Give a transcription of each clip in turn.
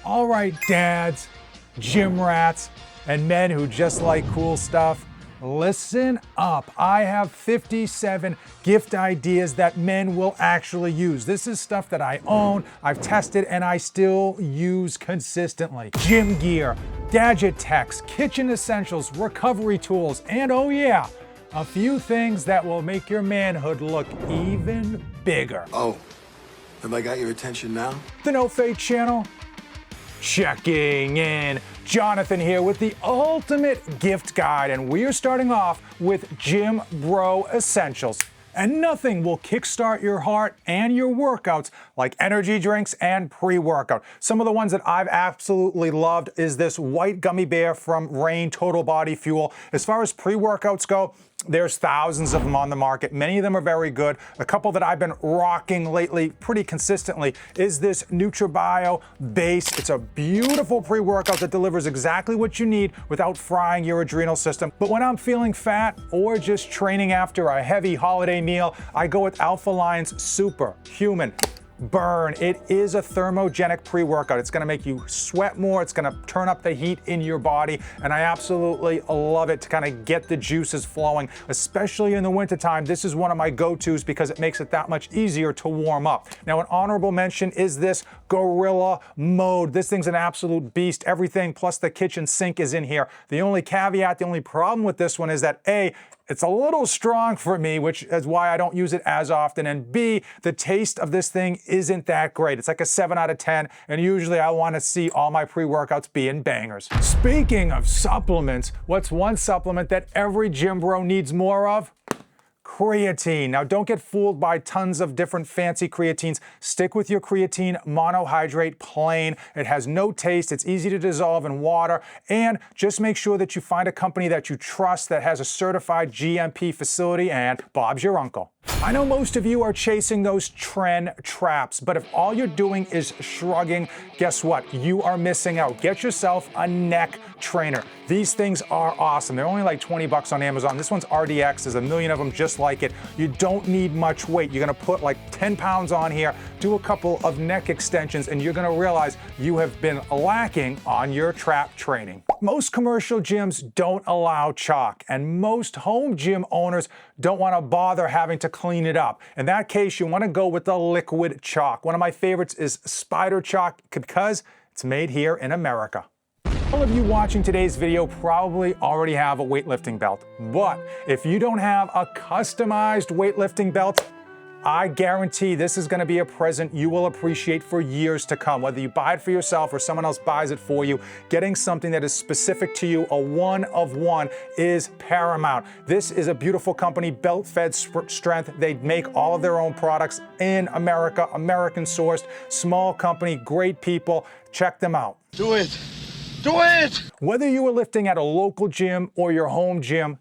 All right, dads, gym rats, and men who just like cool stuff, listen up. I have 57 gift ideas that men will actually use. This is stuff that I own, I've tested, and I still use consistently. Gym gear, gadget techs, kitchen essentials, recovery tools, and oh yeah, a few things that will make your manhood look even bigger. Oh, have I got your attention now? The No Fate channel, checking in. Jonathan here with the ultimate gift guide, and we are starting off with Gym Bro Essentials. And nothing will kickstart your heart and your workouts like energy drinks and pre-workout. Some of the ones that I've absolutely loved is this white gummy bear from Rain Total Body Fuel. As far as pre-workouts go, there's thousands of them on the market. Many of them are very good. A couple that I've been rocking lately pretty consistently is this NutriBio Base. It's a beautiful pre-workout that delivers exactly what you need without frying your adrenal system. But when I'm feeling fat or just training after a heavy holiday meal, I go with Alpha Lion's Super Human Burn. It is a thermogenic pre-workout. It's gonna make you sweat more. It's gonna turn up the heat in your body. And I absolutely love it to kind of get the juices flowing, especially in the wintertime. This is one of my go-tos because it makes it that much easier to warm up. Now, an honorable mention is this Gorilla Mode. This thing's an absolute beast. Everything plus the kitchen sink is in here. The only caveat, the only problem with this one is that A, it's a little strong for me, which is why I don't use it as often. And B, the taste of this thing isn't that great. It's like a 7 out of 10. And usually I want to see all my pre-workouts being bangers. Speaking of supplements, what's one supplement that every gym bro needs more of? Creatine. Now, don't get fooled by tons of different fancy creatines. Stick with your creatine monohydrate plain. It has no taste. It's easy to dissolve in water. And just make sure that you find a company that you trust that has a certified GMP facility, and Bob's your uncle. I know most of you are chasing those trend traps, but if all you're doing is shrugging, guess what? You are missing out. Get yourself a neck trainer. These things are awesome. They're only like 20 bucks on Amazon. This one's RDX. There's a million of them just like it. You don't need much weight. You're gonna put like 10 pounds on here, do a couple of neck extensions, and you're gonna realize you have been lacking on your trap training. Most commercial gyms don't allow chalk, and most home gym owners don't wanna bother having to clean it up. In that case, you wanna go with the liquid chalk. One of my favorites is Spider Chalk because it's made here in America. All of you watching today's video probably already have a weightlifting belt, but if you don't have a customized weightlifting belt, I guarantee this is gonna be a present you will appreciate for years to come. Whether you buy it for yourself or someone else buys it for you, getting something that is specific to you, a one of one, is paramount. This is a beautiful company, Belt Fed Strength. They make all of their own products in America, American sourced, small company, great people. Check them out. Do it! Do it! Whether you are lifting at a local gym or your home gym,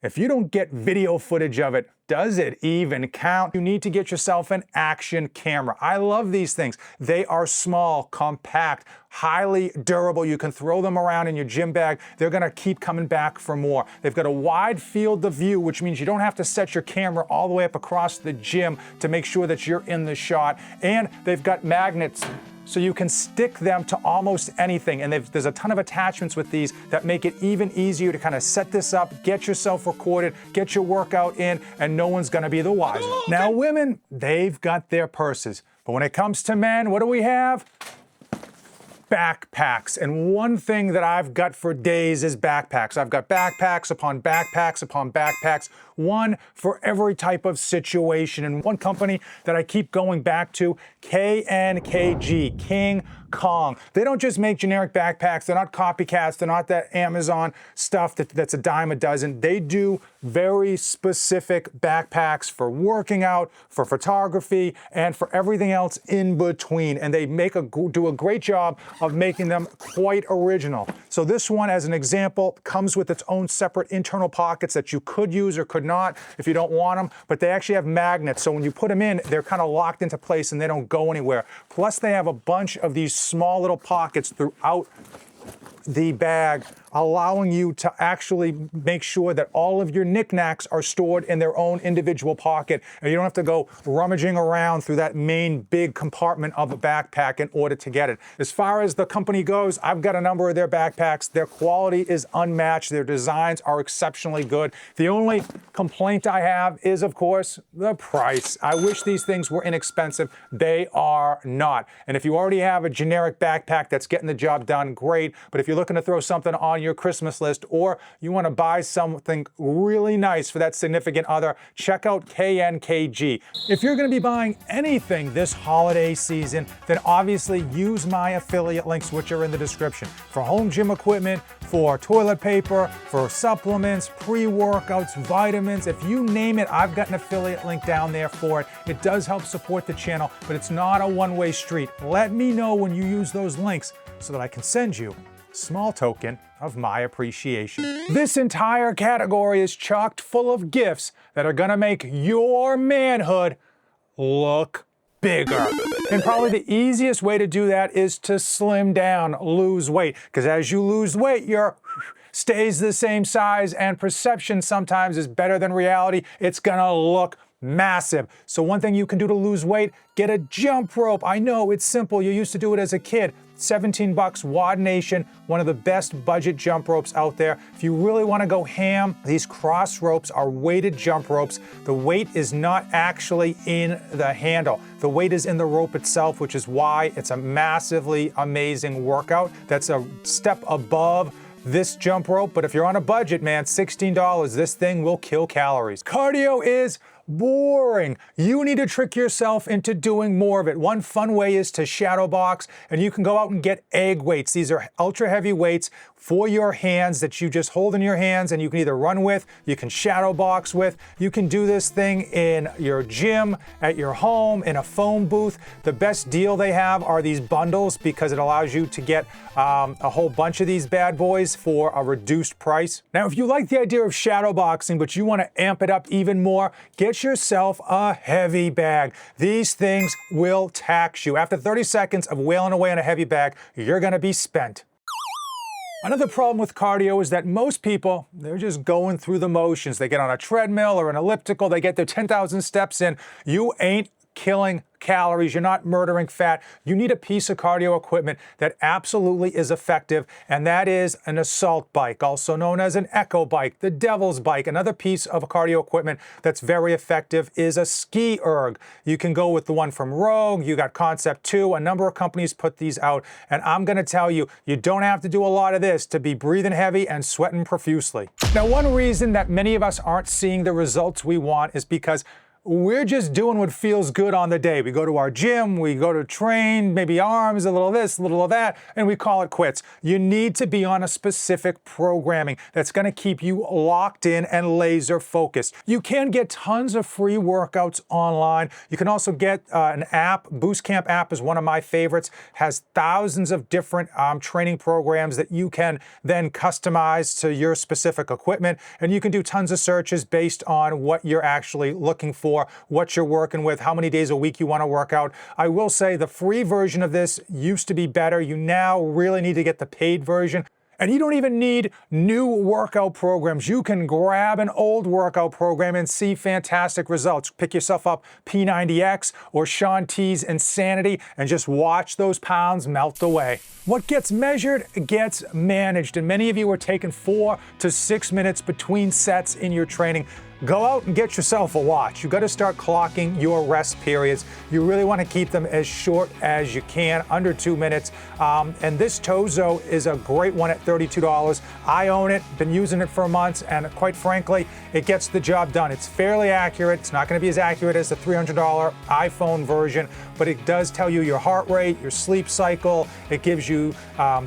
if you don't get video footage of it, does it even count? You need to get yourself an action camera. I love these things. They are small, compact, highly durable. You can throw them around in your gym bag. They're gonna keep coming back for more. They've got a wide field of view, which means you don't have to set your camera all the way up across the gym to make sure that you're in the shot. And they've got magnets, so you can stick them to almost anything. And there's a ton of attachments with these that make it even easier to kind of set this up, get yourself recorded, get your workout in, and no one's gonna be the wiser. Now, women, they've got their purses. But when it comes to men, what do we have? Backpacks. And one thing that I've got for days is backpacks. I've got backpacks upon backpacks upon backpacks, one for every type of situation. And one company that I keep going back to, KNKG, King Kong. They don't just make generic backpacks. They're not copycats. They're not that Amazon stuff that's a dime a dozen. They do very specific backpacks for working out, for photography, and for everything else in between. And they do a great job of making them quite original. So this one, as an example, comes with its own separate internal pockets that you could use or could not if you don't want them, but they actually have magnets. So when you put them in, they're kind of locked into place and they don't go anywhere. Plus they have a bunch of these small little pockets throughout the bag allowing you to actually make sure that all of your knickknacks are stored in their own individual pocket, and you don't have to go rummaging around through that main big compartment of a backpack in order to get it. As far as the company goes, I've got a number of their backpacks. Their quality is unmatched. Their designs are exceptionally good. The only complaint I have is, of course, the price. I wish these things were inexpensive. They are not. And if you already have a generic backpack that's getting the job done, great. But if you're looking to throw something on your Christmas list, or you want to buy something really nice for that significant other, check out KNKG. If you're going to be buying anything this holiday season, then obviously use my affiliate links, which are in the description. For home gym equipment, for toilet paper, for supplements, pre-workouts, vitamins, if you name it, I've got an affiliate link down there for it. It does help support the channel, but it's not a one-way street. Let me know when you use those links so that I can send you a small token of my appreciation. This entire category is chocked full of gifts that are gonna make your manhood look bigger. And probably the easiest way to do that is to slim down, lose weight, because as you lose weight, your stays the same size, and perception sometimes is better than reality. It's gonna look massive. So one thing you can do to lose weight, get a jump rope. I know it's simple. You used to do it as a kid. 17 bucks, Wad Nation, one of the best budget jump ropes out there. If you really want to go ham, these cross ropes are weighted jump ropes. The weight is not actually in the handle. The weight is in the rope itself, which is why it's a massively amazing workout. That's a step above this jump rope, but if you're on a budget, man, $16, this thing will kill calories. Cardio is boring. You need to trick yourself into doing more of it. One fun way is to shadow box, and you can go out and get egg weights. These are ultra heavy weights for your hands that you just hold in your hands, and you can either run with, you can shadow box with, you can do this thing in your gym, at your home, in a phone booth. The best deal they have are these bundles because it allows you to get a whole bunch of these bad boys for a reduced price. Now, if you like the idea of shadow boxing, but you want to amp it up even more, get yourself a heavy bag. These things will tax you. After 30 seconds of wailing away on a heavy bag, you're gonna be spent. Another problem with cardio is that most people, they're just going through the motions. They get on a treadmill or an elliptical, they get their 10,000 steps in. You ain't killing calories, you're not murdering fat. You need a piece of cardio equipment that absolutely is effective, and that is an assault bike, also known as an echo bike, the devil's bike. Another piece of cardio equipment that's very effective is a ski erg. You can go with the one from Rogue, you got Concept 2, a number of companies put these out, and I'm gonna tell you, you don't have to do a lot of this to be breathing heavy and sweating profusely. Now, one reason that many of us aren't seeing the results we want is because we're just doing what feels good on the day. We go to our gym, we go to train, maybe arms, a little of this, a little of that, and we call it quits. You need to be on a specific programming that's gonna keep you locked in and laser focused. You can get tons of free workouts online. You can also get an app. Boost Camp app is one of my favorites, has thousands of different training programs that you can then customize to your specific equipment, and you can do tons of searches based on what you're actually looking for, what you're working with, how many days a week you want to work out. I will say the free version of this used to be better. You now really need to get the paid version. And you don't even need new workout programs. You can grab an old workout program and see fantastic results. Pick yourself up P90X or Shaun T's Insanity and just watch those pounds melt away. What gets measured gets managed, and many of you are taking 4 to 6 minutes between sets in your training. Go out and get yourself a watch. You got to start clocking your rest periods. You really want to keep them as short as you can, under 2 minutes. And this Tozo is a great one at $32. I own it, been using it for months, and quite frankly, it gets the job done. It's fairly accurate. It's not going to be as accurate as the $300 iPhone version, but it does tell you your heart rate, your sleep cycle. It gives you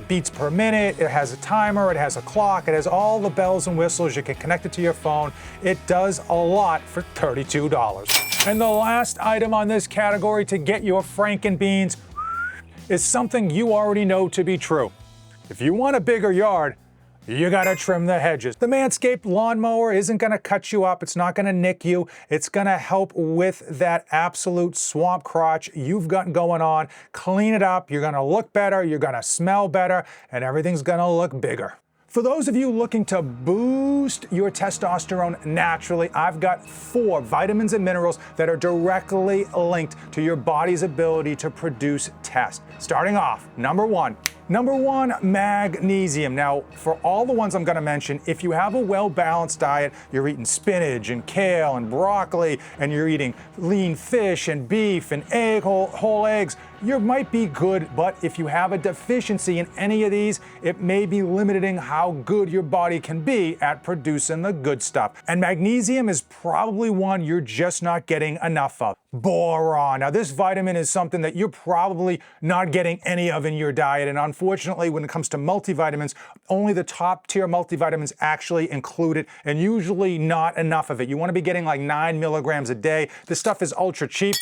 beats per minute. It has a timer. It has a clock. It has all the bells and whistles. You can connect it to your phone. It does a lot for $32. And the last item on this category to get your Frankenbeans is something you already know to be true. If you want a bigger yard, you gotta trim the hedges. The Manscaped lawnmower isn't gonna cut you up. It's not gonna nick you. It's gonna help with that absolute swamp crotch you've got going on. Clean it up. You're gonna look better. You're gonna smell better, and everything's gonna look bigger. For those of you looking to boost your testosterone naturally, I've got 4 vitamins and minerals that are directly linked to your body's ability to produce test. Starting off, number one, magnesium. Now, for all the ones I'm going to mention, if you have a well-balanced diet, you're eating spinach and kale and broccoli, and you're eating lean fish and beef and whole eggs, you might be good. But if you have a deficiency in any of these, it may be limiting how good your body can be at producing the good stuff. And magnesium is probably one you're just not getting enough of. Boron. Now, this vitamin is something that you're probably not getting any of in your diet, and unfortunately, when it comes to multivitamins, only the top tier multivitamins actually include it, and usually not enough of it. You want to be getting like 9 milligrams a day. This stuff is ultra cheap.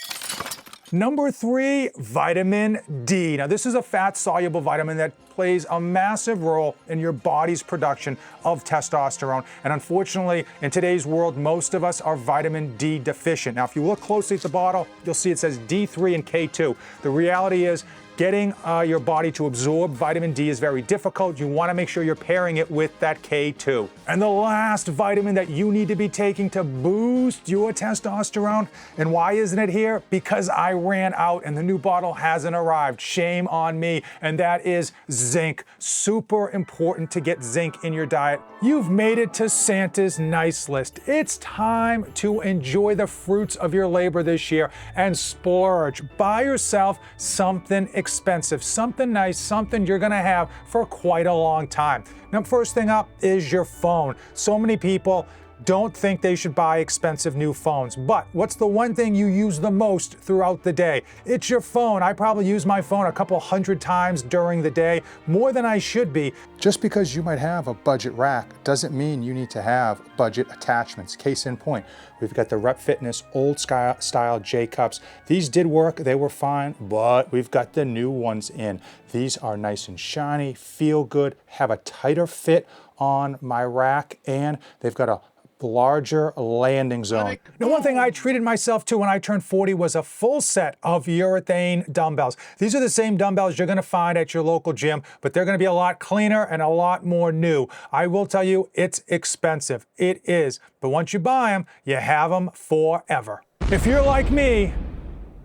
Number 3, vitamin D. Now, this is a fat-soluble vitamin that plays a massive role in your body's production of testosterone. And unfortunately, in today's world, most of us are vitamin D deficient. Now, if you look closely at the bottle, you'll see it says D3 and K2. The reality is, getting your body to absorb vitamin D is very difficult. You want to make sure you're pairing it with that K2. And the last vitamin that you need to be taking to boost your testosterone, and why isn't it here? Because I ran out and the new bottle hasn't arrived. Shame on me. And that is zinc. Super important to get zinc in your diet. You've made it to Santa's nice list. It's time to enjoy the fruits of your labor this year and splurge. Buy yourself something expensive, something nice, something you're gonna have for quite a long time. Now, first thing up is your phone. So many people don't think they should buy expensive new phones, but what's the one thing you use the most throughout the day? It's your phone. I probably use my phone a couple hundred times during the day, more than I should be. Just because you might have a budget rack doesn't mean you need to have budget attachments. Case in point, we've got the Rep Fitness old style J cups. These did work, they were fine, but we've got the new ones in. These are nice and shiny, feel good, have a tighter fit on my rack, and they've got a larger landing zone. Now, one thing I treated myself to when I turned 40 was a full set of urethane dumbbells. These are the same dumbbells you're gonna find at your local gym, but they're gonna be a lot cleaner and a lot more new. I will tell you, it's expensive. It is, but once you buy them, you have them forever. If you're like me,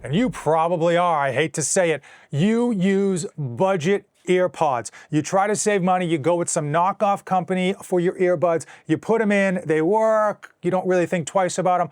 and you probably are, I hate to say it, you use budget EarPods. You try to save money, you go with some knockoff company for your earbuds, you put them in, they work, you don't really think twice about them.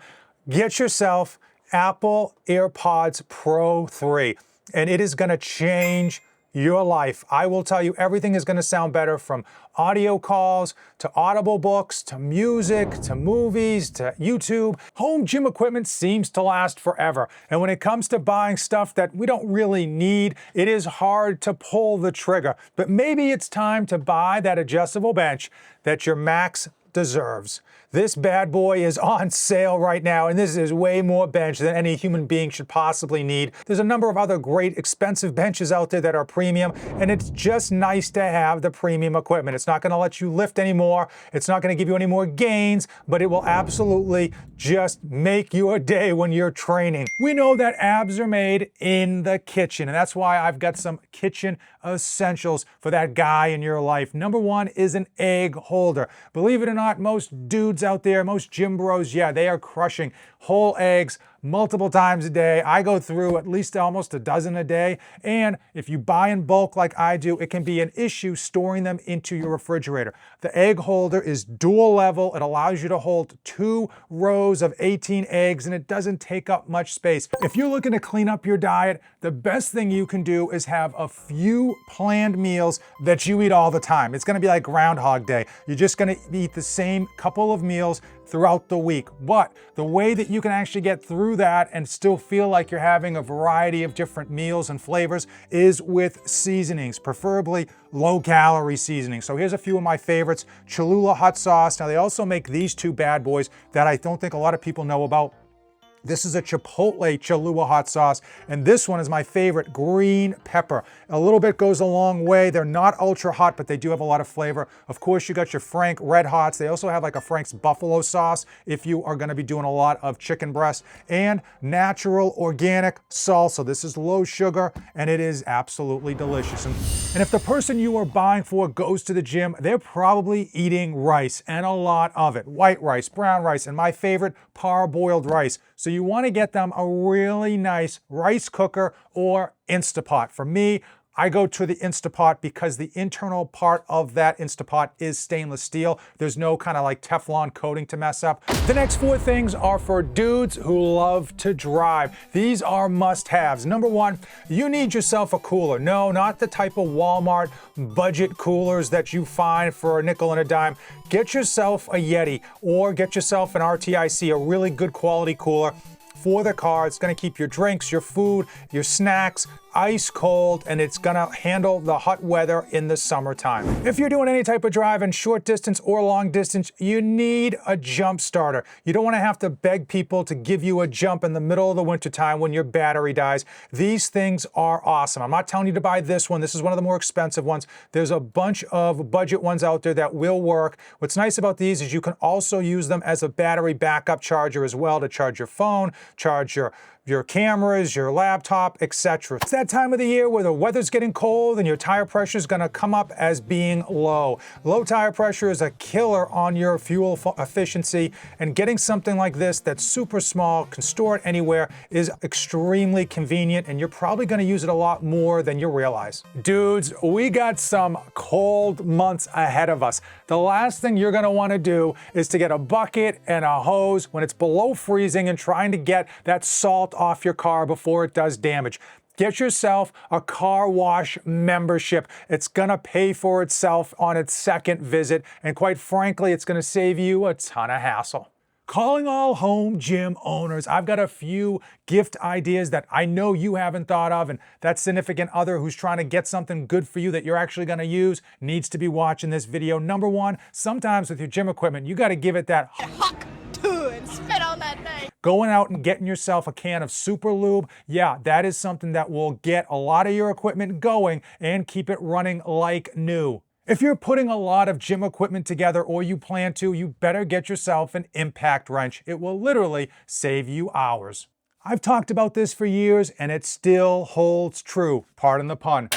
Get yourself Apple EarPods Pro 3, and it is gonna change your life. I will tell you, everything is gonna sound better, from audio calls to audible books to music to movies to YouTube. Home gym equipment seems to last forever. And when it comes to buying stuff that we don't really need, it is hard to pull the trigger. But maybe it's time to buy that adjustable bench that your max deserves. This bad boy is on sale right now, and this is way more bench than any human being should possibly need. There's a number of other great expensive benches out there that are premium, and it's just nice to have the premium equipment. It's not gonna let you lift anymore, it's not gonna give you any more gains, but it will absolutely just make your day when you're training. We know that abs are made in the kitchen, and that's why I've got some kitchen essentials for that guy in your life. Number 1 is an egg holder. Believe it or not, most dudes out there, most gym bros, yeah, they are crushing whole eggs multiple times a day. I go through at least almost a dozen a day. And if you buy in bulk like I do, it can be an issue storing them into your refrigerator. The egg holder is dual level. It allows you to hold 2 rows of 18 eggs, and it doesn't take up much space. If you're looking to clean up your diet, the best thing you can do is have a few planned meals that you eat all the time. It's gonna be like Groundhog Day. You're just gonna eat the same couple of meals throughout the week. But the way that you can actually get through that and still feel like you're having a variety of different meals and flavors is with seasonings, preferably low-calorie seasonings. So here's a few of my favorites. Cholula hot sauce. Now, they also make these 2 bad boys that I don't think a lot of people know about. This is a Chipotle Cholula hot sauce, and this one is my favorite, green pepper. A little bit goes a long way. They're not ultra hot, but they do have a lot of flavor. Of course, you got your Frank Red Hots. They also have like a Frank's Buffalo sauce if you are gonna be doing a lot of chicken breast, and natural organic salsa. This is low sugar, and it is absolutely delicious. And if the person you are buying for goes to the gym, they're probably eating rice, and a lot of it. White rice, brown rice, and my favorite, parboiled rice. So you want to get them a really nice rice cooker or Instapot. For me, I go to the Instapot because the internal part of that Instapot is stainless steel. There's no kind of like Teflon coating to mess up. The next 4 things are for dudes who love to drive. These are must-haves. Number 1, you need yourself a cooler. No, not the type of Walmart budget coolers that you find for a nickel and a dime. Get yourself a Yeti or get yourself an RTIC, a really good quality cooler for the car. It's gonna keep your drinks, your food, your snacks ice cold, and it's gonna handle the hot weather in the summertime. If you're doing any type of driving, short distance or long distance, you need a jump starter. You don't wanna have to beg people to give you a jump in the middle of the wintertime when your battery dies. These things are awesome. I'm not telling you to buy this one. This is one of the more expensive ones. There's a bunch of budget ones out there that will work. What's nice about these is you can also use them as a battery backup charger as well to charge your phone, charge your cameras, your laptop, etc. It's that time of the year where the weather's getting cold and your tire pressure is gonna come up as being low. Low tire pressure is a killer on your fuel efficiency, and getting something like this that's super small, can store it anywhere, is extremely convenient, and you're probably gonna use it a lot more than you realize. Dudes, we got some cold months ahead of us. The last thing you're gonna wanna do is to get a bucket and a hose when it's below freezing and trying to get that salt off your car before it does damage. Get yourself a car wash membership. It's gonna pay for itself on its second visit, and quite frankly, it's gonna save you a ton of hassle. Calling all home gym owners, I've got a few gift ideas that I know you haven't thought of, and that significant other who's trying to get something good for you that you're actually gonna use needs to be watching this video. Number 1, sometimes with your gym equipment, you gotta give it that Huck to and spit on that thing. Going out and getting yourself a can of super lube, yeah, that is something that will get a lot of your equipment going and keep it running like new. If you're putting a lot of gym equipment together, or you plan to, you better get yourself an impact wrench. It will literally save you hours. I've talked about this for years and it still holds true, pardon the pun.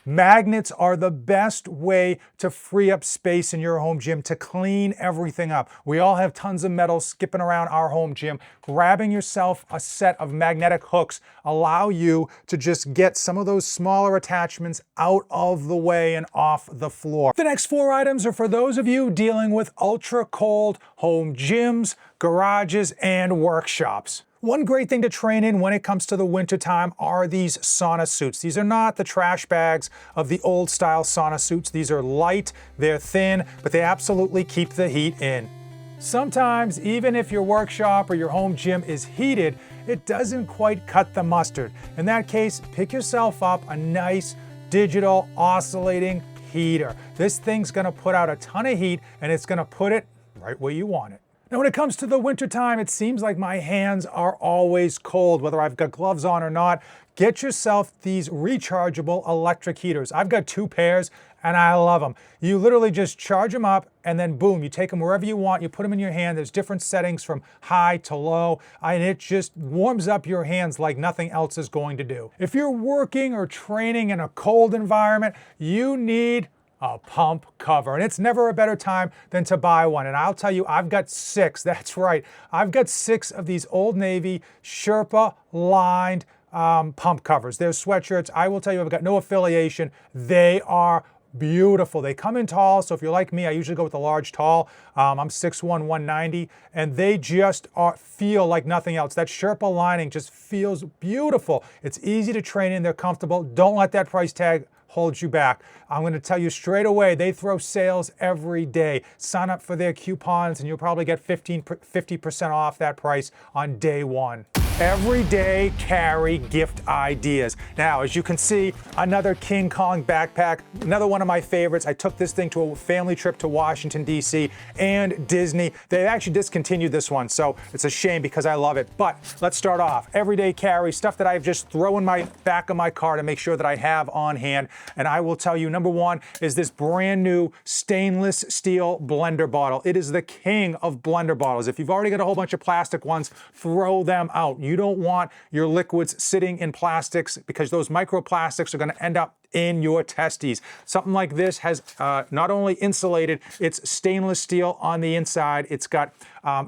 Magnets are the best way to free up space in your home gym, to clean everything up. We all have tons of metal skipping around our home gym. Grabbing yourself a set of magnetic hooks allow you to just get some of those smaller attachments out of the way and off the floor. The next 4 items are for those of you dealing with ultra cold home gyms, garages, and workshops. One great thing to train in when it comes to the wintertime are these sauna suits. These are not the trash bags of the old style sauna suits. These are light, they're thin, but they absolutely keep the heat in. Sometimes, even if your workshop or your home gym is heated, it doesn't quite cut the mustard. In that case, pick yourself up a nice digital oscillating heater. This thing's gonna put out a ton of heat, and it's gonna put it right where you want it. Now, when it comes to the wintertime, it seems like my hands are always cold, whether I've got gloves on or not. Get yourself these rechargeable electric heaters. I've got 2 pairs and I love them. You literally just charge them up and then boom, you take them wherever you want, you put them in your hand. There's different settings from high to low, and it just warms up your hands like nothing else is going to do. If you're working or training in a cold environment, you need a pump cover, and it's never a better time than to buy one. And I'll tell you, I've got 6, that's right. I've got 6 of these Old Navy Sherpa lined pump covers. They're sweatshirts. I will tell you, I've got no affiliation. They are beautiful. They come in tall, so if you're like me, I usually go with the large tall. I'm 6'1", 190, and they just feel like nothing else. That Sherpa lining just feels beautiful. It's easy to train in, they're comfortable. Don't let that price tag hold you back. I'm going to tell you straight away, they throw sales every day. Sign up for their coupons and you'll probably get 50% off that price on day 1. everyday carry gift ideas. Now, as you can see, another King Kong backpack, another one of my favorites. I took this thing to a family trip to Washington, D.C. and Disney. They actually discontinued this one, so it's a shame because I love it. But let's start off. Everyday carry, stuff that I just throw in my back of my car to make sure that I have on hand. And I will tell you, number one is this brand new stainless steel blender bottle. It is the king of blender bottles. If you've already got a whole bunch of plastic ones, throw them out. You don't want your liquids sitting in plastics because those microplastics are going to end up in your testes. Something like this has not only insulated, it's stainless steel on the inside. It's got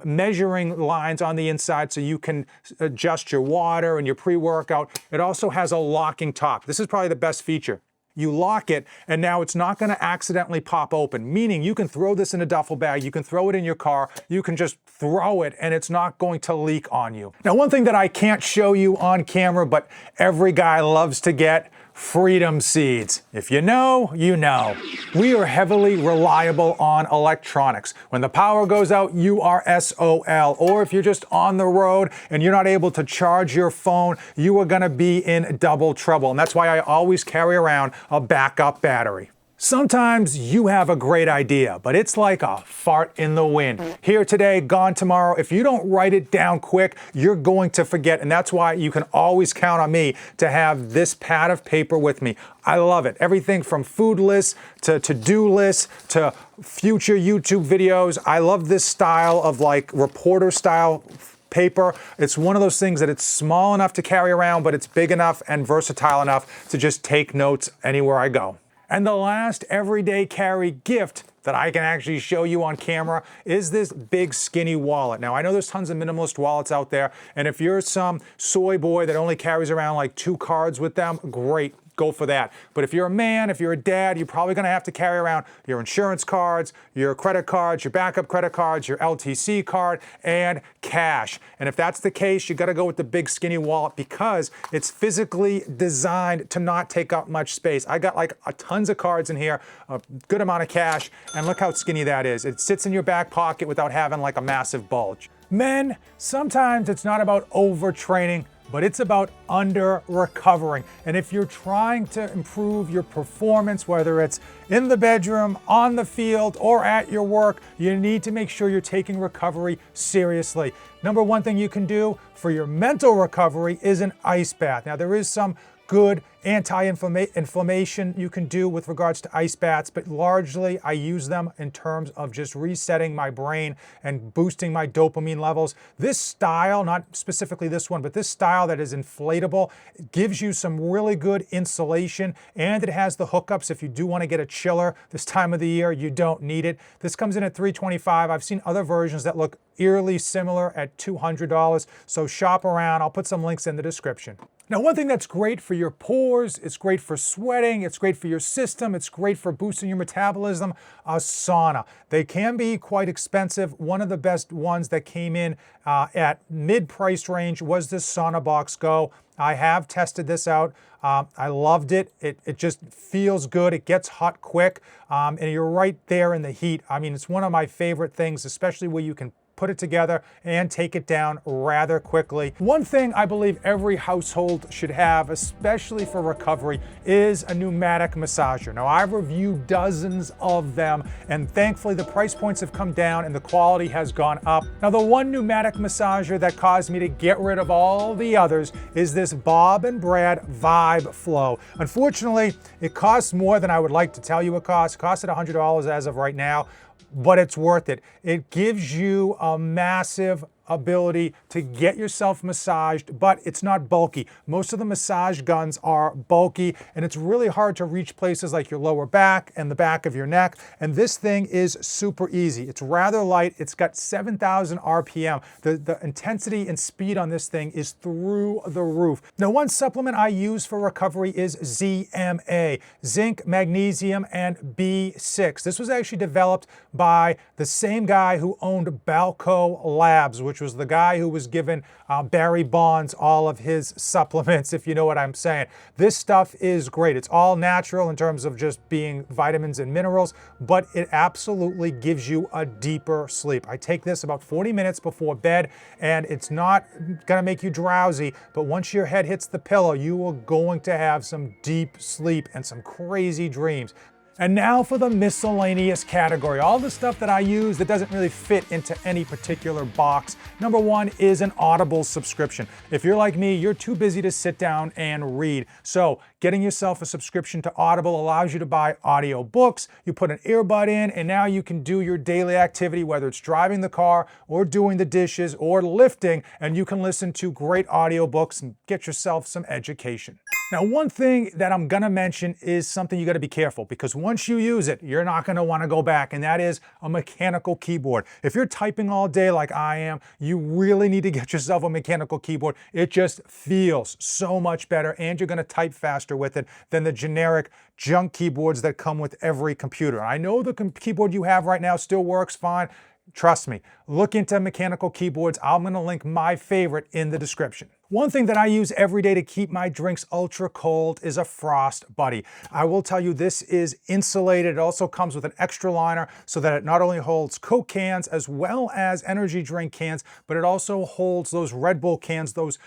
measuring lines on the inside so you can adjust your water and your pre-workout. It also has a locking top. This is probably the best feature. You lock it, and now it's not going to accidentally pop open, meaning you can throw this in a duffel bag, you can throw it in your car, you can just throw it, and it's not going to leak on you. Now, one thing that I can't show you on camera, but every guy loves to get, freedom seeds. If you know, you know. We are heavily reliable on electronics. When the power goes out, you are SOL. Or if you're just on the road and you're not able to charge your phone, you are gonna be in double trouble. And that's why I always carry around a backup battery. Sometimes you have a great idea, but it's like a fart in the wind. Here today, gone tomorrow. If you don't write it down quick, you're going to forget. And that's why you can always count on me to have this pad of paper with me. I love it. Everything from food lists to to-do lists to future YouTube videos. I love this style of like reporter style paper. It's one of those things that it's small enough to carry around, but it's big enough and versatile enough to just take notes anywhere I go. And the last everyday carry gift that I can actually show you on camera is this big skinny wallet. Now, I know there's tons of minimalist wallets out there, and if you're some soy boy that only carries around like 2 cards with them, great. Go for that. But if you're a man, if you're a dad, you're probably going to have to carry around your insurance cards, your credit cards, your backup credit cards, your LTC card, and cash. And if that's the case, you got to go with the big skinny wallet because it's physically designed to not take up much space. I got like tons of cards in here, a good amount of cash, and look how skinny that is. It sits in your back pocket without having like a massive bulge. Men, sometimes it's not about overtraining, but it's about under-recovering. And if you're trying to improve your performance, whether it's in the bedroom, on the field, or at your work, you need to make sure you're taking recovery seriously. Number one thing you can do for your mental recovery is an ice bath. Now, there is some good anti-inflammation you can do with regards to ice baths, but largely I use them in terms of just resetting my brain and boosting my dopamine levels. This style, not specifically this one, but this style that is inflatable, gives you some really good insulation, and it has the hookups if you do want to get a chiller this time of the year. You don't need it. This comes in at $325. I've seen other versions that look eerily similar at $200, so shop around. I'll put some links in the description. Now, one thing that's great for your pores, it's great for sweating, it's great for your system, it's great for boosting your metabolism, a sauna. They can be quite expensive. One of the best ones that came in at mid-price range was this Sauna Box Go. I have tested this out. I loved it. It just feels good. It gets hot quick, and you're right there in the heat. I mean, it's one of my favorite things, especially where you can put it together and take it down rather quickly. One thing I believe every household should have, especially for recovery, is a pneumatic massager. Now, I've reviewed dozens of them, and thankfully the price points have come down and the quality has gone up. Now, the one pneumatic massager that caused me to get rid of all the others is this Bob and Brad Vibe Flow. Unfortunately, it costs more than I would like to tell you it costs. It costs $100 as of right now, but it's worth it. It gives you a massive ability to get yourself massaged, but it's not bulky. Most of the massage guns are bulky, and it's really hard to reach places like your lower back and the back of your neck. And this thing is super easy. It's rather light. It's got 7,000 RPM. The intensity and speed on this thing is through the roof. Now, one supplement I use for recovery is ZMA, zinc, magnesium, and B6. This was actually developed by the same guy who owned Balco Labs, which which was the guy who was giving Barry Bonds all of his supplements, if you know what I'm saying. This stuff is great. It's all natural in terms of just being vitamins and minerals, but it absolutely gives you a deeper sleep. I take this about 40 minutes before bed, and it's not gonna make you drowsy, but once your head hits the pillow, you are going to have some deep sleep and some crazy dreams. And now for the miscellaneous category, all the stuff that I use that doesn't really fit into any particular box. Number one is an Audible subscription. If you're like me, you're too busy to sit down and read. So getting yourself a subscription to Audible allows you to buy audio books. You put an earbud in, and now you can do your daily activity, whether it's driving the car or doing the dishes or lifting, and you can listen to great audio books and get yourself some education. Now, one thing that I'm gonna mention is something you gotta be careful, because once you use it, you're not gonna wanna go back, and that is a mechanical keyboard. If you're typing all day like I am, you really need to get yourself a mechanical keyboard. It just feels so much better, and you're gonna type faster with it than the generic junk keyboards that come with every computer. I know the keyboard you have right now still works fine. Trust me, look into mechanical keyboards. I'm gonna link my favorite in the description. One thing that I use every day to keep my drinks ultra cold is a Frost Buddy. I will tell you, this is insulated. It also comes with an extra liner so that it not only holds Coke cans as well as energy drink cans, but it also holds those Red Bull cans, those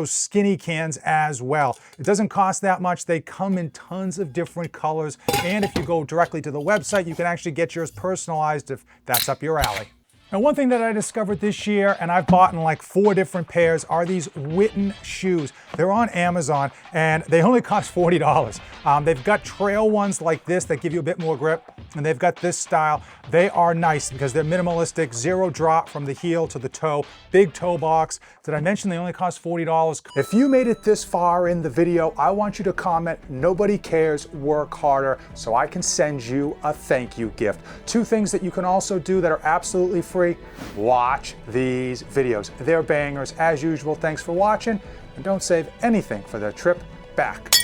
skinny cans as well. It doesn't cost that much. They come in tons of different colors. And if you go directly to the website, you can actually get yours personalized if that's up your alley. Now, one thing that I discovered this year, and I've bought in like 4 different pairs, are these Witten shoes. They're on Amazon, and they only cost $40. They've got trail ones like this that give you a bit more grip, and they've got this style. They are nice because they're minimalistic, 0 drop from the heel to the toe, big toe box. Did I mention they only cost $40? If you made it this far in the video, I want you to comment, "Nobody cares, work harder," so I can send you a thank you gift. 2 things that you can also do that are absolutely free. Watch these videos. They're bangers as usual. Thanks for watching, and don't save anything for the trip back.